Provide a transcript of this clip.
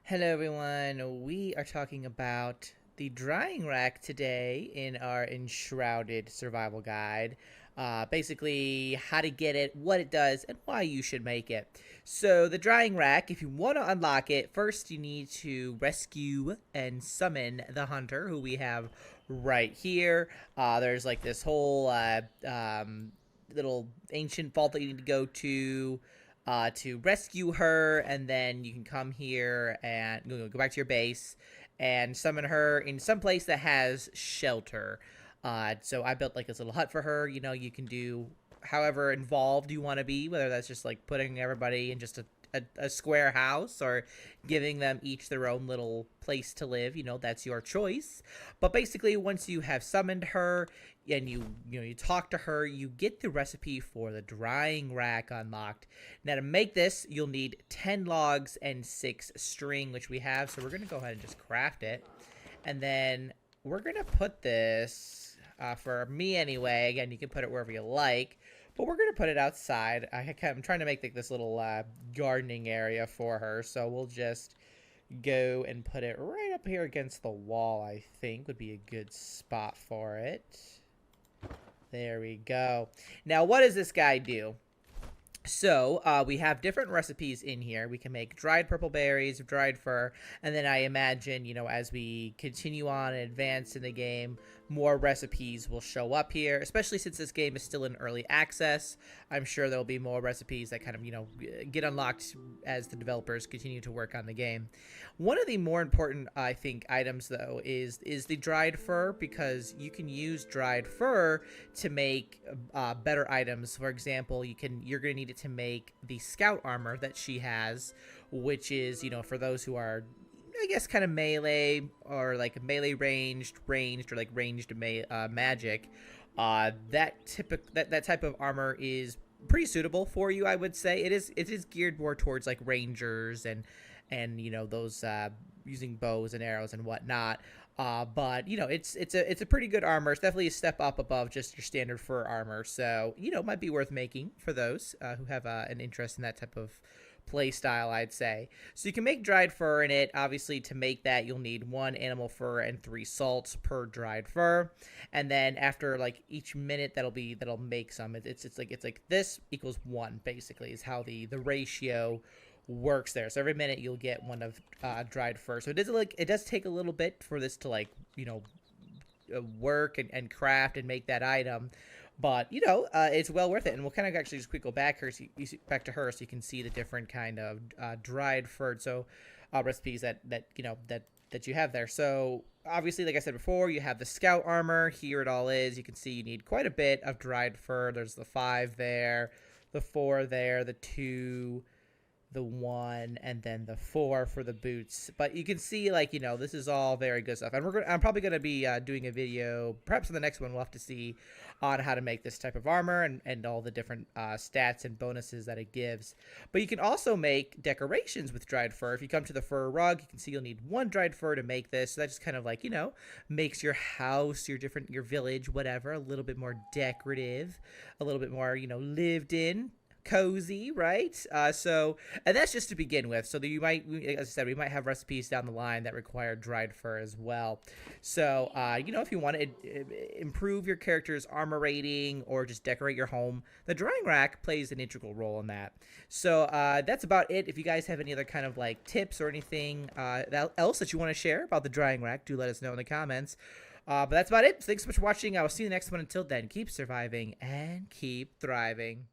Hello everyone, we are talking about the drying rack today in our Enshrouded survival guide. Basically, how to get it, what it does, and why you should make it. So the drying rack, if you want to unlock it, first you need to rescue and summon the hunter, who we have right here. There's like this whole little ancient vault that you need to go to rescue her, and then you can come here and go back to your base and summon her in some place that has shelter. So I built like this little hut for her. You can do however involved you want to be, whether that's just like putting everybody in just a square house or giving them each their own little place to live. That's your choice. But basically, once you have summoned her and you talk to her, you get the recipe for the drying rack unlocked. Now to make this, you'll need 10 logs and 6 string, which we have. So we're gonna go ahead and just craft it, and then we're gonna put this for me anyway. Again, you can put it wherever you like, but we're gonna put it outside. I'm trying to make like this little gardening area for her, so we'll just go and put it right up here against the wall. I think would be a good spot for it. There we go. Now, what does this guy do? So we have different recipes in here. We can make dried purple berries, dried fur, and then I imagine, as we continue on and advance in the game, more recipes will show up here, especially since this game is still in early access. I'm sure there'll be more recipes that kind of, get unlocked as the developers continue to work on the game. One of the more important, I think, items, though, is the dried fur, because you can use dried fur to make better items. For example, you're going to need it to make the scout armor that she has, which is, for those who are, I guess, kind of melee or like melee ranged or like ranged magic. That type of armor is pretty suitable for you, I would say. It is geared more towards like rangers and those using bows and arrows and whatnot. But it's a pretty good armor. It's definitely a step up above just your standard fur armor. So it might be worth making for those who have an interest in that type of play style, I'd say. So you can make dried fur in it. Obviously, to make that, you'll need 1 animal fur and 3 salts per dried fur. And then after like each minute, that'll make some. It's like this equals 1, basically, is how the ratio works there. So every minute you'll get 1 of dried fur. So it does take a little bit for this to work and craft and make that item. But it's well worth it, and we'll kind of actually just quick go back back to her so you can see the different kind of dried fur recipes that you have there. So obviously, like I said before, you have the scout armor. Here it all is. You can see you need quite a bit of dried fur. There's the 5 there, the 4 there, the 2, the 1, and then the 4 for the boots. But you can see, this is all very good stuff. And I'm probably gonna be doing a video, perhaps in the next one. We'll have to see on how to make this type of armor and all the different stats and bonuses that it gives. But you can also make decorations with dried fur. If you come to the fur rug, you can see you'll need 1 dried fur to make this. So that just kind of makes your house, your village, whatever, a little bit more decorative, a little bit more lived in, cozy, right? And that's just to begin with. So that you might, as I said, we might have recipes down the line that require dried fur as well. So if you want to improve your character's armor rating or just decorate your home, the drying rack plays an integral role in that. So that's about it. If you guys have any other kind of tips or anything else that you want to share about the drying rack, do let us know in the comments. But that's about it. Thanks so much for watching. I will see you in the next one. Until then, keep surviving and keep thriving.